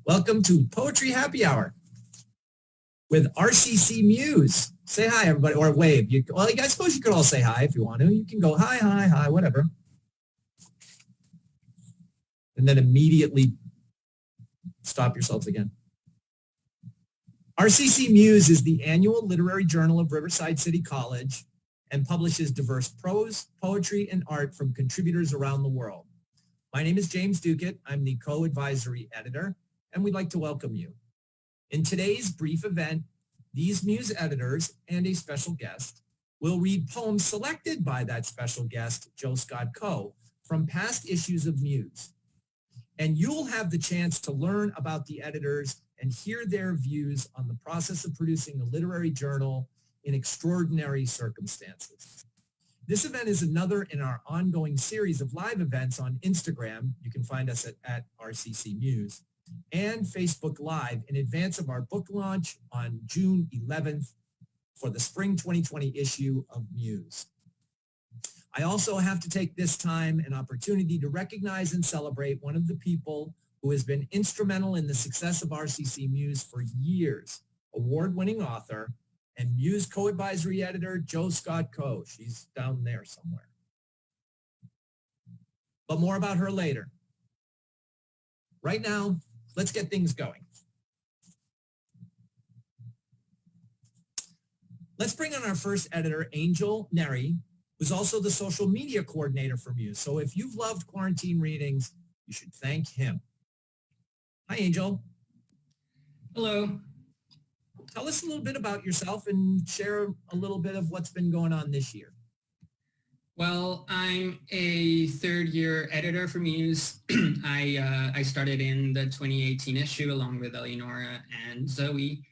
Welcome to Poetry Happy Hour with RCC MUSE. Say hi, everybody, or wave. I suppose you could all say hi if you want to. You can go hi, hi, hi, whatever. And then immediately stop yourselves again. RCC MUSE is the annual literary journal of Riverside City College and publishes diverse prose, poetry, and art from contributors around the world. My name is James Duquette. I'm the co-advisory editor, and we'd like to welcome you. In today's brief event, these MUSE editors and a special guest will read poems selected by that special guest, Joe Scott Coe, from past issues of MUSE. And you'll have the chance to learn about the editors and hear their views on the process of producing a literary journal in extraordinary circumstances. This event is another in our ongoing series of live events on Instagram. You can find us at RCC MUSE and Facebook Live in advance of our book launch on June 11th for the spring 2020 issue of MUSE. I also have to take this time an opportunity to recognize and celebrate one of the people who has been instrumental in the success of RCC MUSE for years, award-winning author and MUSE co-advisory editor, Joe Scott Coe. She's down there somewhere. But more about her later. Right now, let's get things going. Let's bring on our first editor, Angel Neri, who's also the social media coordinator for MUSE. So if you've loved quarantine readings, you should thank him. Hi, Angel. Hello. Tell us a little bit about yourself and share a little bit of what's been going on this year. Well, I'm a third-year editor for MUSE. I started in the 2018 issue along with Eleonora and Zoe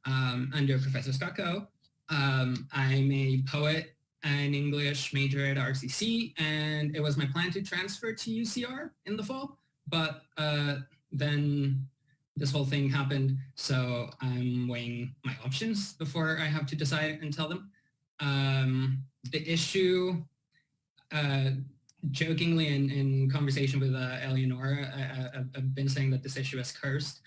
under Professor Scott Coe. I'm a poet and English major at RCC, and it was my plan to transfer to UCR in the fall, but then this whole thing happened, so I'm weighing my options before I have to decide and tell them. The issue, jokingly in conversation with Eleonora, I've been saying that this issue is cursed,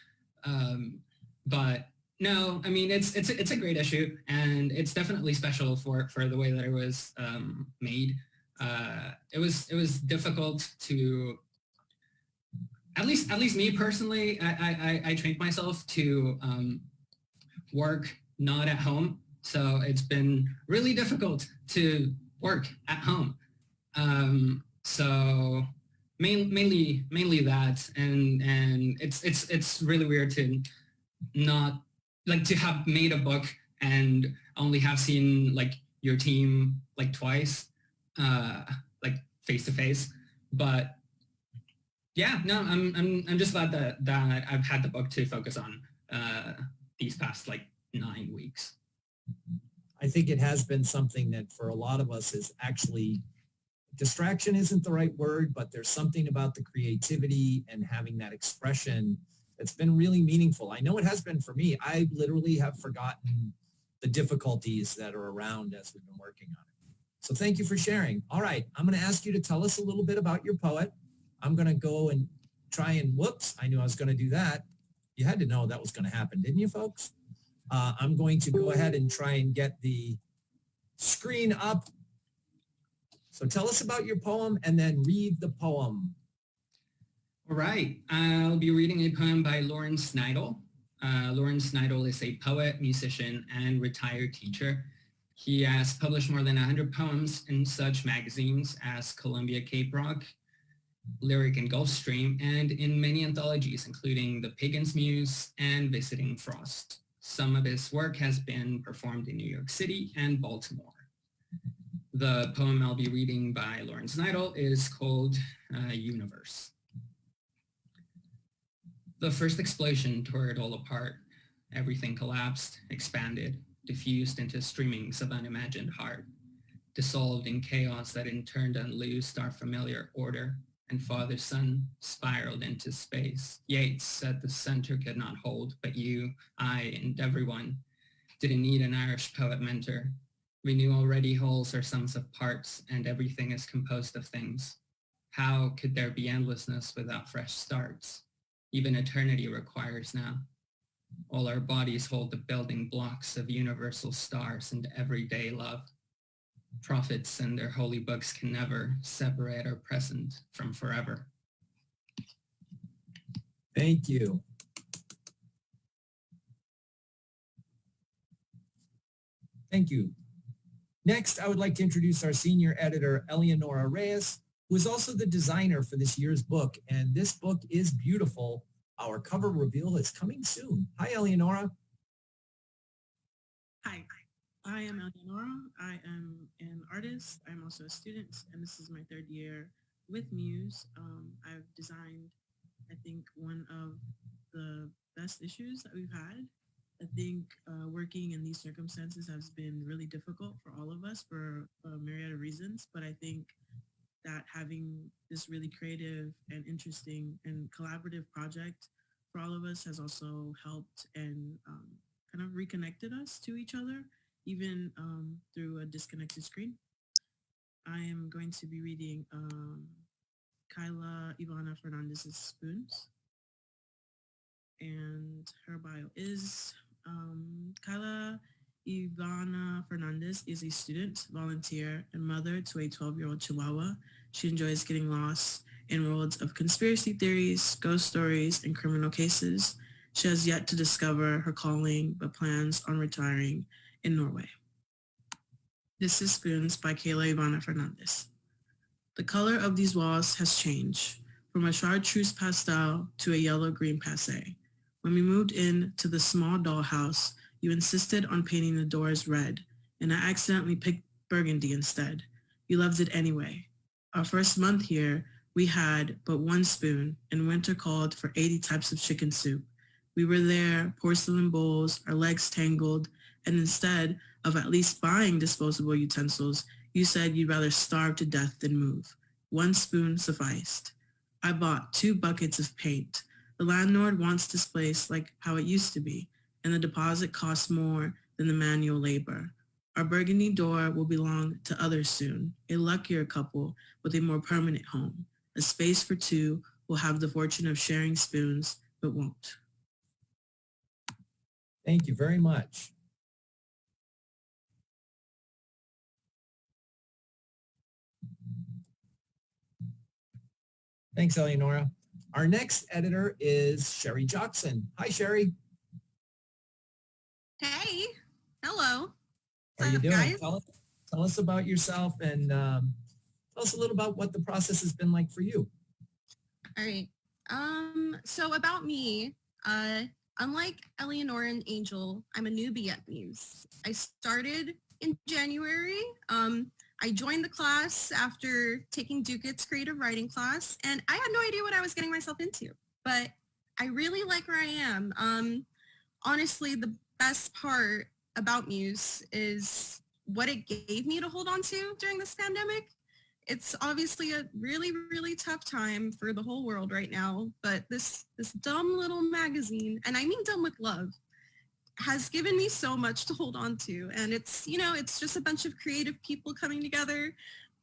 but no, I mean, it's a great issue, and it's definitely special for the way that it was made. It was difficult to, at least me personally, I trained myself to work not at home, so it's been really difficult to work at home. So mainly that, and it's really weird to not, like, to have made a book and only have seen like your team like twice, like face to face. But yeah, no, I'm just glad that I've had the book to focus on these past like 9 weeks. I think it has been something that for a lot of us is actually, distraction isn't the right word, but there's something about the creativity and having that expression that's been really meaningful. I know it has been for me. I literally have forgotten the difficulties that are around as we've been working on it. So thank you for sharing. All right, I'm going to ask you to tell us a little bit about your poet. I'm going to go and try and, whoops, I knew I was going to do that. You had to know that was going to happen, didn't you, folks? I'm going to go ahead and try and get the screen up. So tell us about your poem and then read the poem. All right, I'll be reading a poem by Lawrence Snidel. Lawrence Snidel is a poet, musician, and retired teacher. He has published more than 100 poems in such magazines as Columbia Cape Rock, Lyric and Gulfstream, and in many anthologies, including The Pagan's Muse and Visiting Frost. Some of his work has been performed in New York City and Baltimore. The poem I'll be reading by Lawrence Snidel is called Universe. The first explosion tore it all apart. Everything collapsed, expanded, diffused into streamings of unimagined heart, dissolved in chaos that in turn unloosed our familiar order, and father-son spiraled into space. Yeats said the center could not hold, but you, I, and everyone didn't need an Irish poet mentor. We knew already wholes are sums of parts, and everything is composed of things. How could there be endlessness without fresh starts? even eternity requires now. All our bodies hold the building blocks of universal stars and everyday love. Prophets and their holy books can never separate our present from forever. Thank you. Thank you. Next, I would like to introduce our senior editor, Eleonora Reyes, who is also the designer for this year's book. And this book is beautiful. Our cover reveal is coming soon. Hi, Eleonora. Hi, I am Eleonora. I am an artist. I'm also a student, and this is my third year with Muse. I've designed, I think, one of the best issues that we've had. I think working in these circumstances has been really difficult for all of us for a myriad of reasons, but I think that having this really creative and interesting and collaborative project for all of us has also helped and kind of reconnected us to each other, even through a disconnected screen. I am going to be reading Kyla Ivana Fernandez's Spoons. And her bio is Kyla Ivana Fernandez is a student, volunteer, and mother to a 12-year-old Chihuahua. She enjoys getting lost in worlds of conspiracy theories, ghost stories, and criminal cases. She has yet to discover her calling, but plans on retiring in Norway. This is Spoons by Kyla Ivana Fernandez. The color of these walls has changed, from a chartreuse pastel to a yellow-green passé. When we moved in to the small dollhouse, you insisted on painting the doors red, and I accidentally picked burgundy instead. You loved it anyway. Our first month here, we had but one spoon, and winter called for 80 types of chicken soup. We were there, porcelain bowls, our legs tangled, and instead of at least buying disposable utensils, you said you'd rather starve to death than move. One spoon sufficed. I bought 2 buckets of paint. The landlord wants this place like how it used to be, and the deposit costs more than the manual labor. Our burgundy door will belong to others soon, a luckier couple with a more permanent home. A space for 2 will have the fortune of sharing spoons, but won't. Thank you very much. Thanks, Eleonora. Our next editor is Sherry Jockson. Hi, Sherry. Hey, hello. How are you doing? Guys? Tell us about yourself and tell us a little about what the process has been like for you. All right. So about me, unlike Eleanor and Angel, I'm a newbie at Muse. I started in January. I joined the class after taking Dukett's creative writing class, and I had no idea what I was getting myself into, but I really like where I am. Honestly, the best part about Muse is what it gave me to hold on to during this pandemic. It's obviously a really, really tough time for the whole world right now, but this dumb little magazine, and I mean dumb with love, has given me so much to hold on to. And it's, it's just a bunch of creative people coming together,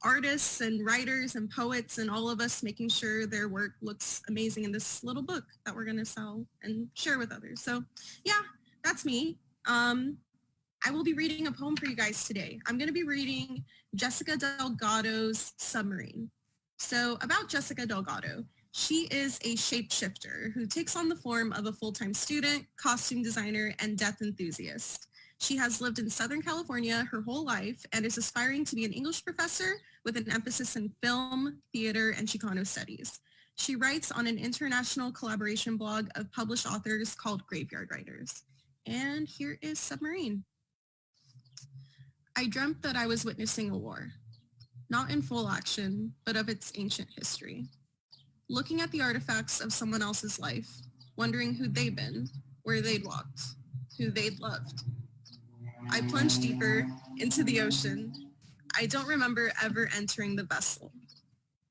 artists and writers and poets, and all of us making sure their work looks amazing in this little book that we're going to sell and share with others. So yeah, that's me. I will be reading a poem for you guys today. I'm going to be reading Jessica Delgado's Submarine. So about Jessica Delgado, she is a shapeshifter who takes on the form of a full-time student, costume designer, and death enthusiast. She has lived in Southern California her whole life and is aspiring to be an English professor with an emphasis in film, theater, and Chicano studies. She writes on an international collaboration blog of published authors called Graveyard Writers. And here is Submarine. I dreamt that I was witnessing a war, not in full action, but of its ancient history. Looking at the artifacts of someone else's life, wondering who they'd been, where they'd walked, who they'd loved. I plunged deeper into the ocean. I don't remember ever entering the vessel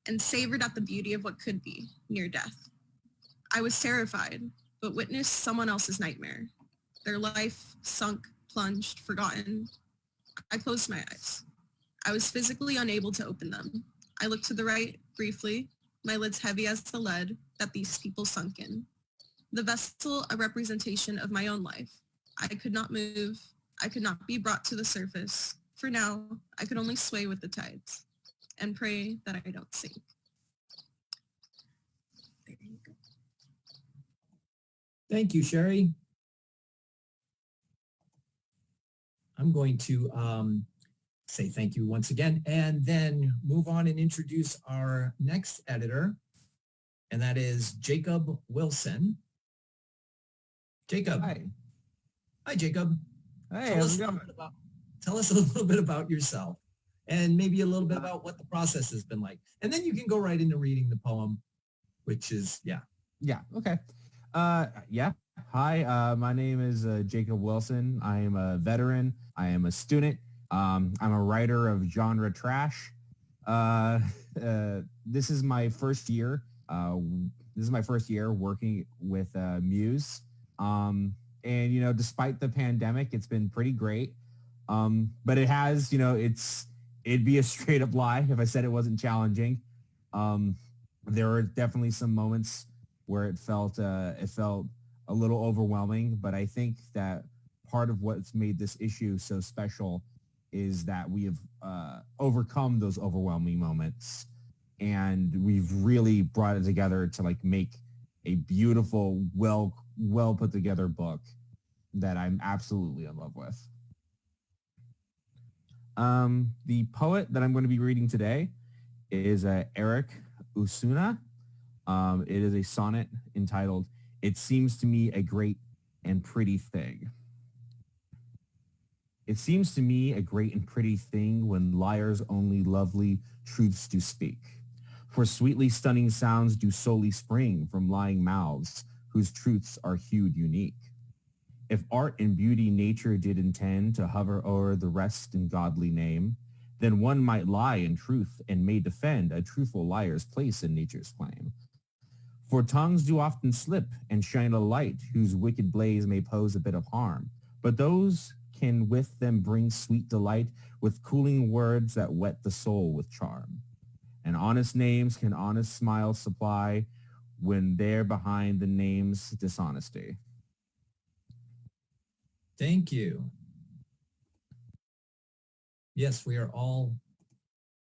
and savored at the beauty of what could be near death. I was terrified, but witnessed someone else's nightmare. Their life sunk, plunged, forgotten. I closed my eyes. I was physically unable to open them. I looked to the right briefly, my lids heavy as the lead that these people sunk in. the vessel a representation of my own life. I could not move. I could not be brought to the surface. For now, I could only sway with the tides and pray that I don't sink. There you go. Thank you, Sherry. I'm going to say thank you once again and then move on and introduce our next editor, and that is Jacob Wilson. Jacob. Hi. Hi, Jacob. Hey, how's it going? Tell us a little bit about yourself and maybe a little bit about what the process has been like. And then you can go right into reading the poem, which is, yeah. Yeah, okay. Yeah. Hi, my name is Jacob Wilson. I am a veteran. I am a student. I'm a writer of genre trash. This is my first year. This is my first year working with Muse. And, you know, despite the pandemic, it's been pretty great. But it has, you know, it'd be a straight up lie if I said it wasn't challenging. There were definitely some moments where it felt a little overwhelming, but I think that part of what's made this issue so special is that we have overcome those overwhelming moments, and we've really brought it together to like make a beautiful, well put together book that I'm absolutely in love with. The poet that I'm going to be reading today is Eric Usuna. It is a sonnet entitled, "It Seems to Me a Great and Pretty Thing." It seems to me a great and pretty thing when liars only lovely truths do speak. For sweetly stunning sounds do solely spring from lying mouths whose truths are hewed unique. If art and beauty nature did intend to hover o'er the rest in godly name, then one might lie in truth and may defend a truthful liar's place in nature's claim. For tongues do often slip and shine a light whose wicked blaze may pose a bit of harm, but those can with them bring sweet delight with cooling words that wet the soul with charm. And honest names can honest smiles supply when they're behind the name's dishonesty. Thank you. Yes, we are all,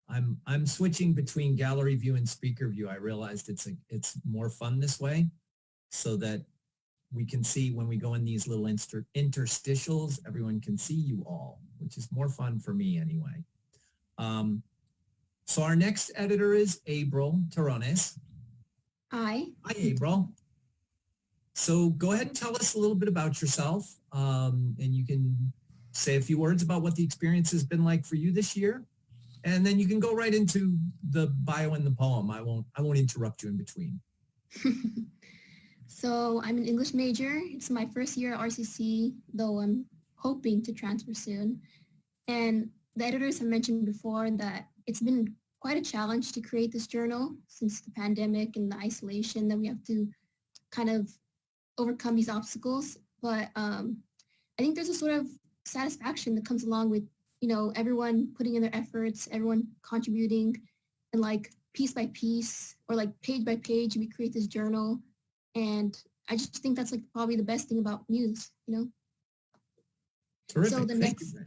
I'm switching between gallery view and speaker view. I realized it's more fun this way so that we can see when we go in these little interstitials, everyone can see you all, which is more fun for me anyway. So our next editor is April Terrones. Hi. Hi, April. So go ahead and tell us a little bit about yourself, and you can say a few words about what the experience has been like for you this year, and then you can go right into the bio and the poem. I won't interrupt you in between. So I'm an English major. It's my first year at RCC, though I'm hoping to transfer soon. And the editors have mentioned before that it's been quite a challenge to create this journal since the pandemic and the isolation that we have to kind of overcome these obstacles. But I think there's a sort of satisfaction that comes along with, you know, everyone putting in their efforts, everyone contributing, and like piece by piece or like page by page, we create this journal. And I just think that's like probably the best thing about Muse, you know? Terrific. So the Thank next, you.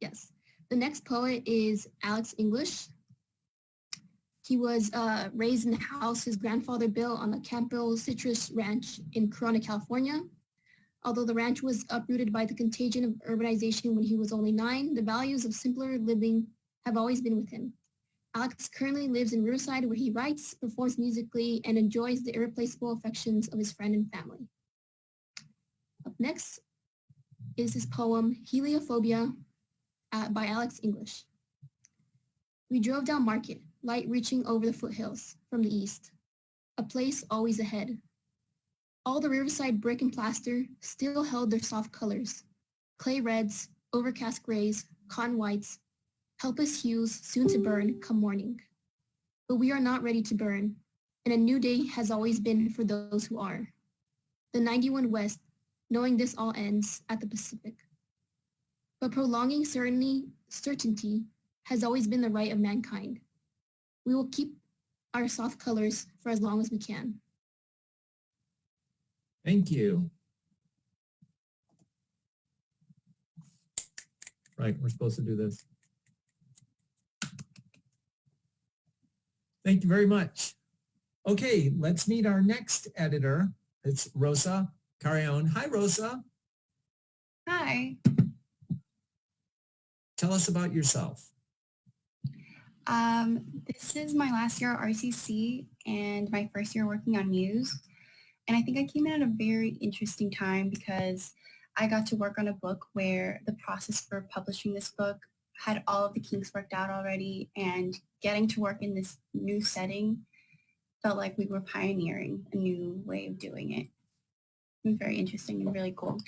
yes, the next poet is Alex English. He was raised in the house his grandfather built on the Campo Citrus Ranch in Corona, California. Although the ranch was uprooted by the contagion of urbanization when he was only 9, the values of simpler living have always been with him. Alex currently lives in Riverside, where he writes, performs musically, and enjoys the irreplaceable affections of his friend and family. Up next is his poem, Heliophobia, by Alex English. We drove down Market, light reaching over the foothills from the east, a place always ahead. All the Riverside brick and plaster still held their soft colors, clay reds, overcast grays, cotton whites, helpless hues soon to burn come morning. But we are not ready to burn, and a new day has always been for those who are. The 91 West, knowing this all ends at the Pacific. But prolonging certainty has always been the right of mankind. We will keep our soft colors for as long as we can. Thank you. Right, we're supposed to do this. Thank you very much. Okay, let's meet our next editor. It's Rosa Carrion. Hi, Rosa. Hi. Tell us about yourself. This is my last year at RCC and my first year working on MUSE. And I think I came in at a very interesting time because I got to work on a book where the process for publishing this book had all of the kinks worked out already, and getting to work in this new setting felt like we were pioneering a new way of doing it. It was very interesting and really cool.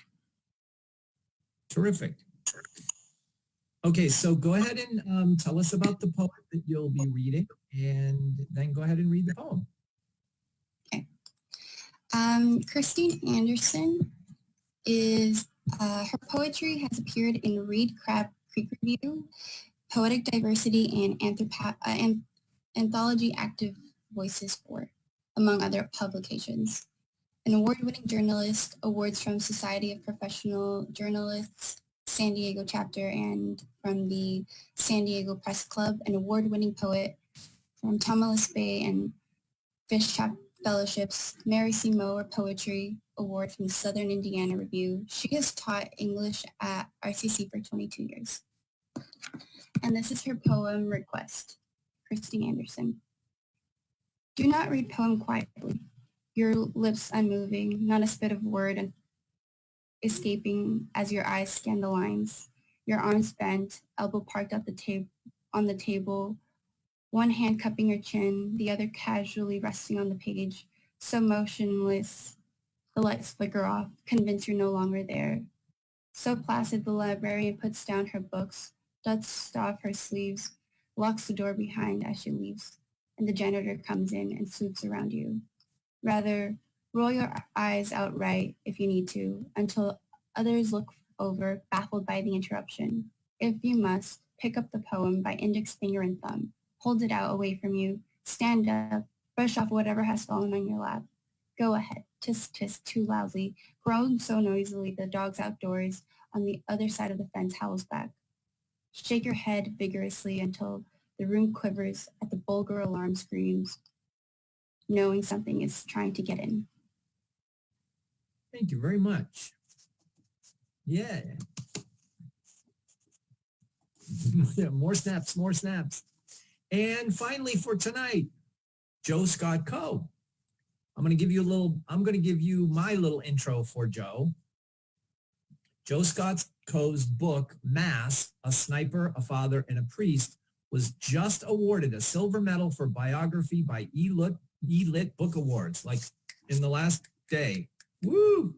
Terrific. Okay, so go ahead and tell us about the poem that you'll be reading, and then go ahead and read the poem. Okay. Christine Anderson is, her poetry has appeared in Reed Crab Creek Review, Poetic Diversity, and Anthology Active Voices 4, among other publications. An award-winning journalist, awards from Society of Professional Journalists, San Diego chapter, and from the San Diego Press Club, an award-winning poet from Tomales Bay and Fish Chap Fellowships, Mary C. Moore Poetry Award from the Southern Indiana Review. She has taught English at RCC for 22 years. And this is her poem request. Christine Anderson. Do not read poem quietly, your lips unmoving, not a spit of word escaping as your eyes scan the lines, your arms bent, elbow parked at on the table, one hand cupping your chin, the other casually resting on the page, so motionless, the lights flicker off, convinced you're no longer there. So placid, the librarian puts down her books, dusts off her sleeves, locks the door behind as she leaves, and the janitor comes in and swoops around you. Rather, roll your eyes outright if you need to, until others look over, baffled by the interruption. If you must, pick up the poem by index finger and thumb, hold it out away from you, stand up, brush off whatever has fallen on your lap. Go ahead, tisk tisk too loudly, groan so noisily the dogs outdoors on the other side of the fence howls back. Shake your head vigorously until the room quivers at the vulgar alarm screams, knowing something is trying to get in. Thank you very much. Yeah. Yeah, more snaps, more snaps. And finally for tonight, Joe Scott Coe. I'm going to give you my little intro for Joe. Joe Scott Coe's book, Mass, A Sniper, a Father, and a Priest, was just awarded a silver medal for biography by E-Lit Book Awards, like in the last day. Woo!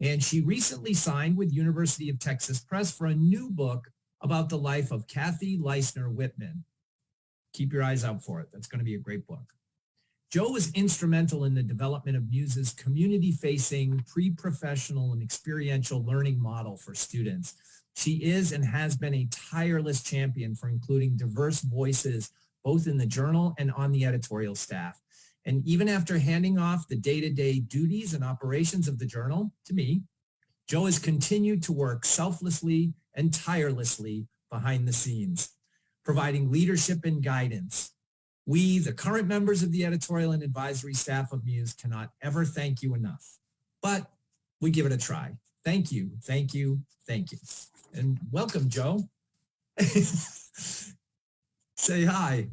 And she recently signed with University of Texas Press for a new book about the life of Kathy Leisner Whitman. Keep your eyes out for it. That's going to be a great book. Joe was instrumental in the development of MUSE's community-facing, pre-professional, and experiential learning model for students. She is and has been a tireless champion for including diverse voices, both in the journal and on the editorial staff. And even after handing off the day-to-day duties and operations of the journal to me, Joe has continued to work selflessly and tirelessly behind the scenes, providing leadership and guidance. We, the current members of the editorial and advisory staff of MUSE, cannot ever thank you enough, but we give it a try. Thank you, thank you, thank you. And welcome, Joe. Say hi.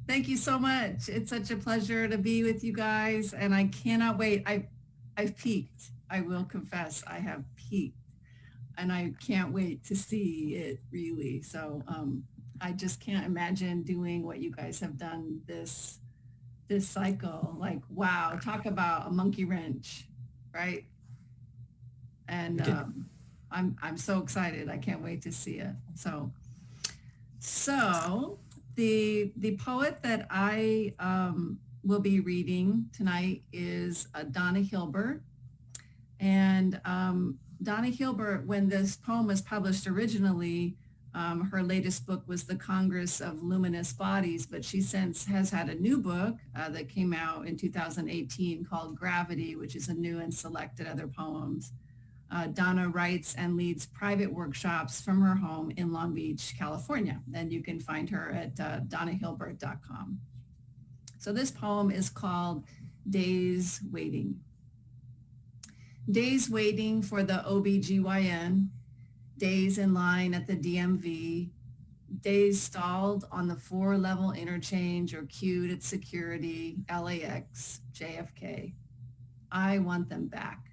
Thank you so much. It's such a pleasure to be with you guys, and I cannot wait. I've peaked. I will confess I have peaked, and I can't wait to see it really. So I just can't imagine doing what you guys have done this cycle. Like, wow, talk about a monkey wrench, right? And Okay. I'm so excited. I can't wait to see it. So the poet that I will be reading tonight is Donna Hilbert. And Donna Hilbert, when this poem was published originally, Her latest book was The Congress of Luminous Bodies, but she since has had a new book that came out in 2018 called Gravity, which is a new and selected other poems. Donna writes and leads private workshops from her home in Long Beach, California. And you can find her at donnahilbert.com. So this poem is called Days Waiting. Days waiting for the OBGYN, days in line at the DMV, days stalled on the 4-level interchange or queued at security, LAX, JFK. I want them back.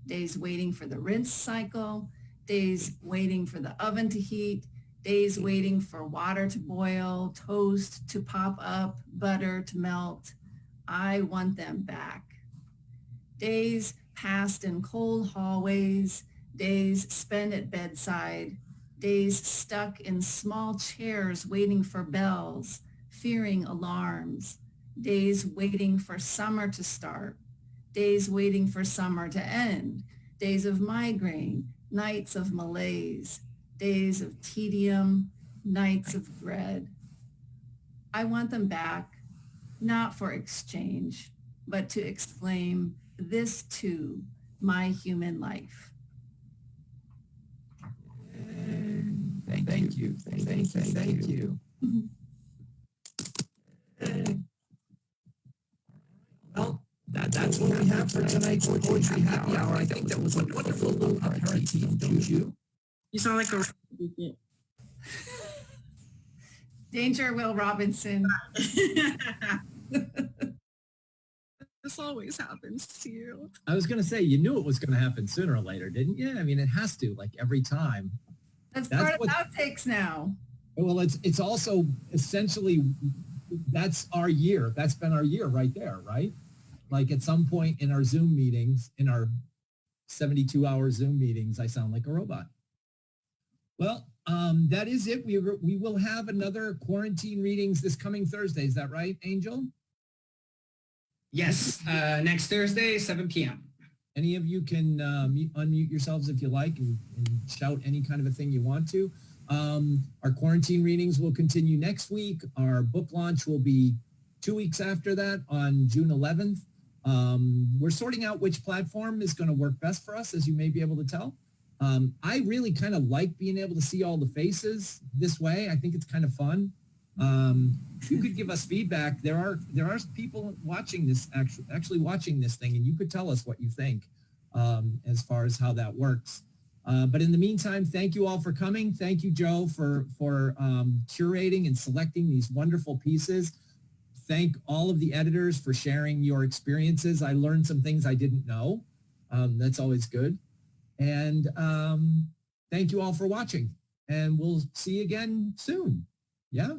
Days waiting for the rinse cycle, days waiting for the oven to heat, days waiting for water to boil, toast to pop up, butter to melt. I want them back. Days passed in cold hallways, days spent at bedside, days stuck in small chairs waiting for bells, fearing alarms, days waiting for summer to start, days waiting for summer to end, days of migraine, nights of malaise, days of tedium, nights of dread. I want them back, not for exchange, but to exclaim, this too, my human life. Thank you. Well, that's what we have for tonight's Poetry Happy Hour. I think that was a wonderful little aperitif, don't you? You sound like a Danger, Will Robinson. This always happens to you. I was going to say, you knew it was going to happen sooner or later, didn't you? I mean, it has to, like every time. That's part of outtakes now. Well, it's also essentially, that's our year. That's been our year right there, right? Like at some point in our Zoom meetings, in our 72-hour Zoom meetings, I sound like a robot. Well, that is it. We will have another quarantine readings this coming Thursday. Is that right, Angel? Yes, next Thursday, 7 p.m. Any of you can unmute yourselves if you like and shout any kind of a thing you want to. Our quarantine readings will continue next week. Our book launch will be 2 weeks after that on June 11th. We're sorting out which platform is going to work best for us, as you may be able to tell. I really kind of like being able to see all the faces this way. I think it's kind of fun. You could give us feedback. There are people watching this, actually watching this thing, and you could tell us what you think as far as how that works. But in the meantime, thank you all for coming. Thank you, Joe, for curating and selecting these wonderful pieces. Thank all of the editors for sharing your experiences. I learned some things I didn't know. That's always good. And thank you all for watching. And we'll see you again soon. Yeah?